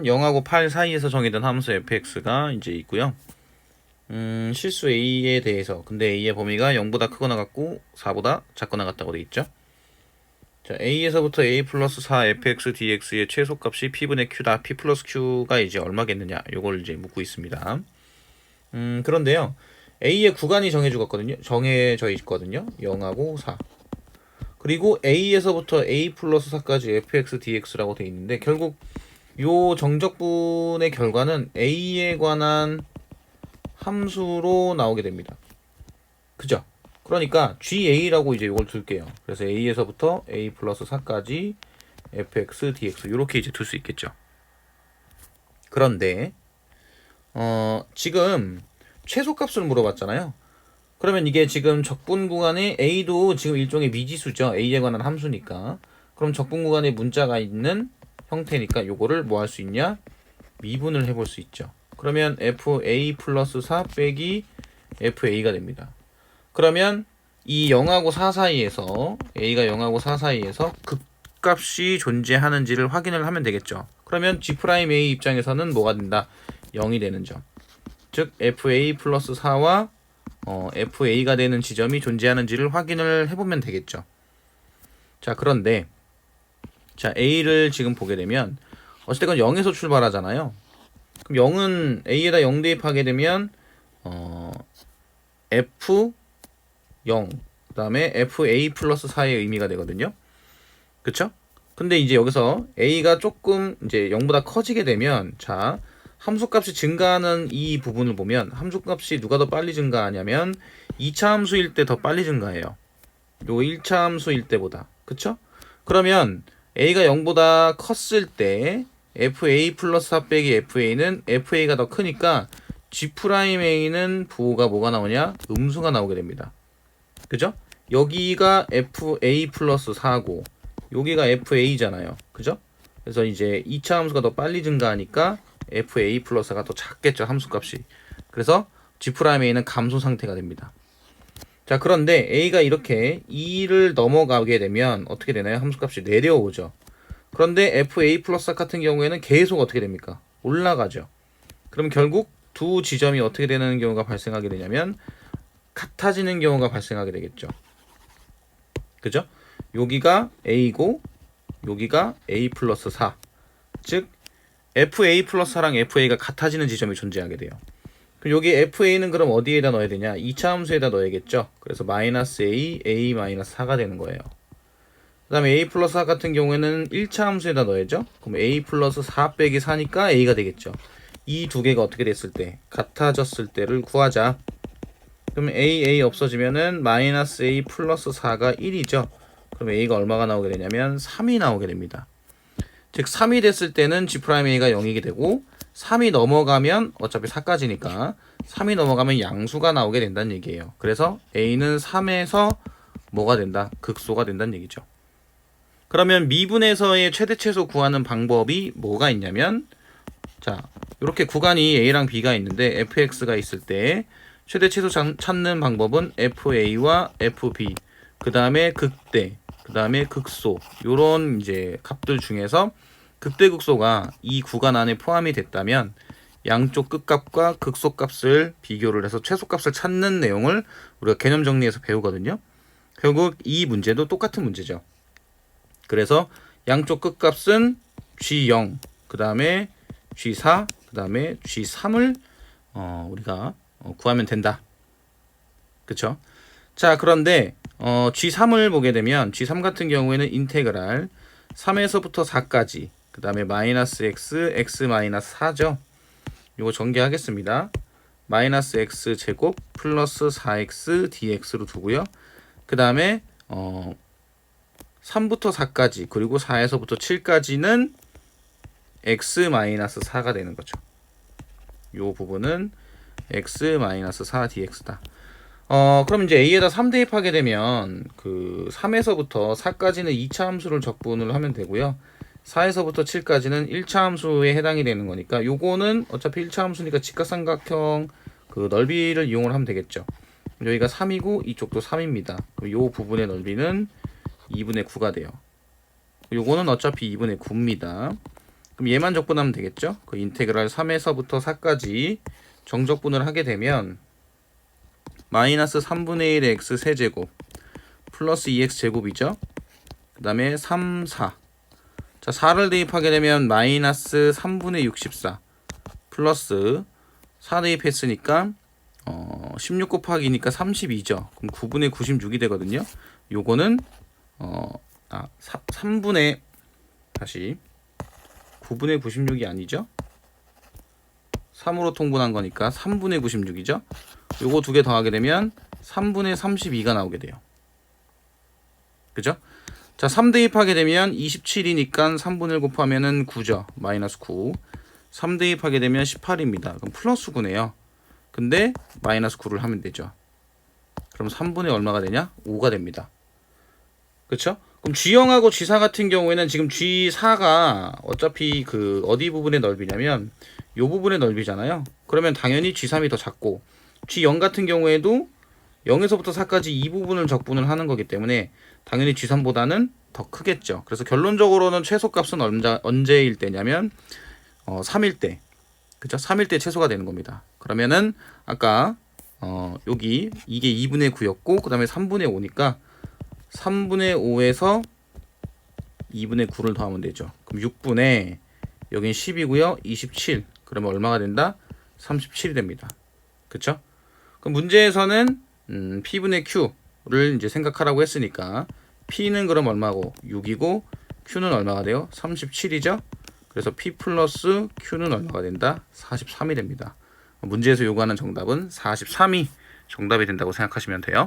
0하고 8 사이에서 정의된 함수 fx가 이제 있고요. 실수 a에 대해서 근데 a의 범위가 0보다 크거나 같고 4보다 작거나 같다고 되어 있죠. 자, a에서부터 a 플러스 4 fx dx의 최소값이 p분의 q다. p 플러스 q가 이제 얼마겠느냐? 요걸 이제 묻고 있습니다. 그런데요. a의 구간이 정해져 있거든요. 0하고 4. 그리고 a에서부터 a 플러스 4까지 fx dx라고 되어 있는데 결국 요 정적분의 결과는 a에 관한 함수로 나오게 됩니다. 그죠? 그러니까 GA라고 이제 이걸 둘게요. 그래서 A에서부터 A 플러스 4까지 fx, dx 이렇게 이제 둘 수 있겠죠. 그런데 지금 최소값을 물어봤잖아요. 그러면 이게 지금 적분 구간에 A도 지금 일종의 미지수죠. A에 관한 함수니까. 그럼 적분 구간에 문자가 있는 형태니까 요거를 뭐 할 수 있냐? 미분을 해볼 수 있죠. 그러면 fa 플러스 4 빼기 fa가 됩니다. 그러면 이 0하고 4 사이에서 a가 0하고 4 사이에서 극값이 존재하는지를 확인을 하면 되겠죠. 그러면 G'A 입장에서는 뭐가 된다? 0이 되는 점. 즉 fa 플러스 4와 fa가 되는 지점이 존재하는지를 확인을 해보면 되겠죠. 자, 그런데 자, a를 지금 보게 되면 어쨌든 0에서 출발하잖아요. 그럼 0은 a에다 0 대입하게 되면 f 0 그 다음에 fa 플러스 4의 의미가 되거든요. 그쵸? 근데 이제 여기서 a가 조금 이제 0보다 커지게 되면 자, 함수값이 증가하는 이 부분을 보면 함수값이 누가 더 빨리 증가하냐면 2차 함수일 때 더 빨리 증가해요. 요 1차 함수일 때보다. 그쵸? 그러면 a가 0보다 컸을 때 fa 플러스 4 빼기 fa는 fa가 더 크니까 G'A는 부호가 뭐가 나오냐? 음수가 나오게 됩니다. 그죠? 여기가 fa 플러스 4고 여기가 fa잖아요. 그죠? 그래서 이제 2차 함수가 더 빨리 증가하니까 fa 플러스가 더 작겠죠. 함수값이. 그래서 G'A는 감소 상태가 됩니다. 자, 그런데 a가 이렇게 2를 넘어가게 되면 어떻게 되나요? 함수값이 내려오죠. 그런데 fa 플러스 같은 경우에는 계속 어떻게 됩니까? 올라가죠. 그럼 결국 두 지점이 어떻게 되는 경우가 발생하게 되냐면 같아지는 경우가 발생하게 되겠죠. 그죠? 여기가 a고 여기가 a 플러스 4. 즉 fa 플러스 4랑 fa가 같아지는 지점이 존재하게 돼요. 그럼 여기 fa는 그럼 어디에다 넣어야 되냐? 2차 함수에다 넣어야겠죠. 그래서 마이너스 a 마이너스 4가 되는 거예요. 그 다음에 a 플러스 4 같은 경우에는 1차 함수에다 넣어야죠. 그럼 a 플러스 4 빼기 4니까 a가 되겠죠. 이 두 개가 어떻게 됐을 때? 같아졌을 때를 구하자. 그럼 a 없어지면은 마이너스 a 플러스 4가 1이죠. 그럼 a가 얼마가 나오게 되냐면 3이 나오게 됩니다. 즉 3이 됐을 때는 G'A가 0이게 되고 3이 넘어가면 어차피 4까지니까 3이 넘어가면 양수가 나오게 된다는 얘기예요. 그래서 a는 3에서 뭐가 된다? 극소가 된다는 얘기죠. 그러면 미분에서의 최대 최소 구하는 방법이 뭐가 있냐면 자, 이렇게 구간이 a랑 b가 있는데 fx가 있을 때 최대 최소 찾는 방법은 fa와 fb 그 다음에 극대 그 다음에 극소 요런 이제 값들 중에서 극대 극소가 이 구간 안에 포함이 됐다면 양쪽 끝값과 극소값을 비교를 해서 최소값을 찾는 내용을 우리가 개념 정리해서 배우거든요. 결국 이 문제도 똑같은 문제죠. 그래서 양쪽 끝값은 G0 그 다음에 G4 그 다음에 G3을 우리가 구하면 된다. 그쵸? 자, 그런데 G3을 보게 되면 G3 같은 경우에는 인테그랄 3에서부터 4까지 그 다음에 마이너스 x, x 마이너스 4죠. 이거 전개하겠습니다. 마이너스 x 제곱 플러스 4x dx로 두고요. 그 다음에 3부터 4까지 그리고 4에서부터 7까지는 x 마이너스 4가 되는 거죠. 이 부분은 x 마이너스 4 dx다. 그럼 이제 a에다 3 대입하게 되면 그 3에서부터 4까지는 2차 함수를 적분을 하면 되고요. 4에서부터 7까지는 1차 함수에 해당이 되는 거니까 요거는 어차피 1차 함수니까 직각삼각형 그 넓이를 이용을 하면 되겠죠. 여기가 3이고 이쪽도 3입니다. 그럼 요 부분의 넓이는 2분의 9가 돼요. 요거는 어차피 2분의 9입니다. 그럼 얘만 적분하면 되겠죠? 그 인테그랄 3에서부터 4까지 정적분을 하게 되면 마이너스 3분의 1의 x 세제곱 플러스 2x 제곱이죠. 그 다음에 3, 4. 자, 4를 대입하게 되면 마이너스 3분의 64 플러스 4 대입했으니까 16 곱하기니까 32죠. 그럼 9분의 96이 되거든요. 요거는 3분의 다시 9분의 96이 아니죠. 3으로 통분한 거니까 3분의 96이죠. 요거 두 개 더하게 되면 3분의 32가 나오게 돼요. 그죠? 자, 3 대입하게 되면 27이니까 3분의 1 곱하면은 9죠. 마이너스 9. 3 대입하게 되면 18입니다. 그럼 플러스 9네요. 근데 마이너스 9를 하면 되죠. 그럼 3분의 얼마가 되냐? 5가 됩니다. 그쵸? 그럼 G형하고 G4 같은 경우에는 지금 G4가 어차피 그 어디 부분의 넓이냐면 요 부분의 넓이잖아요. 그러면 당연히 G3이 더 작고 G0 같은 경우에도 0에서부터 4까지 이 부분을 적분을 하는 거기 때문에 당연히 G3보다는 더 크겠죠. 그래서 결론적으로는 최소값은 언제일 때냐면 3일 때. 그죠? 3일 때 최소가 되는 겁니다. 그러면은 아까 여기 이게 2분의 9였고 그 다음에 3분의 5니까 3분의 5에서 2분의 9를 더하면 되죠. 그럼 6분의 여긴 10이고요. 27. 그러면 얼마가 된다? 37이 됩니다. 그쵸? 그럼 문제에서는 P분의 Q를 이제 생각하라고 했으니까 P는 그럼 얼마고? 6이고 Q는 얼마가 돼요? 37이죠? 그래서 P 플러스 Q는 얼마가 된다? 43이 됩니다. 문제에서 요구하는 정답은 43이 정답이 된다고 생각하시면 돼요.